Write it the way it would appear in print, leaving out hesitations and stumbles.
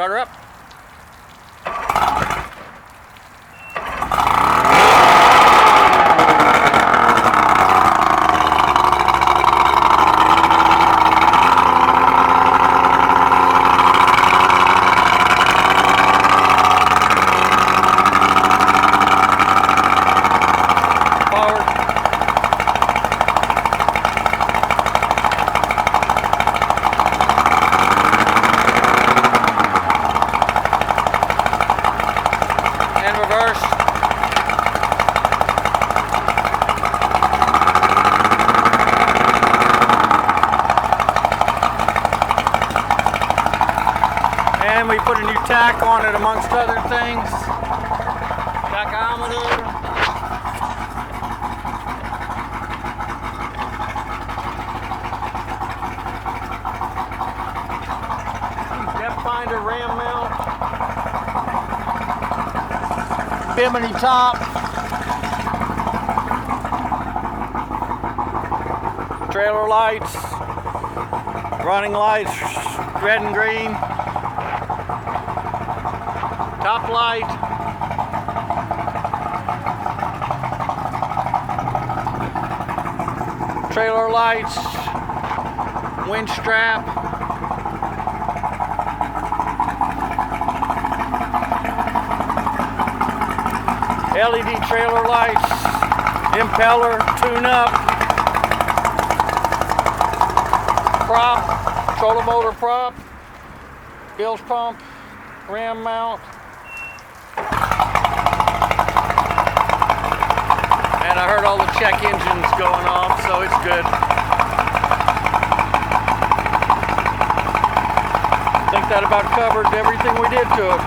Start her up. And we put a new tack on it amongst other things. Tachometer. Depth finder, ram mount. Bimini top. Trailer lights. Running lights, red and green. Top light. Trailer lights. Winch strap. LED trailer lights. Impeller, tune up. Prop, trolling motor prop. Bilge pump, ram mount. And I heard all the check engines going off, so it's good. I think that about covered everything we did to it.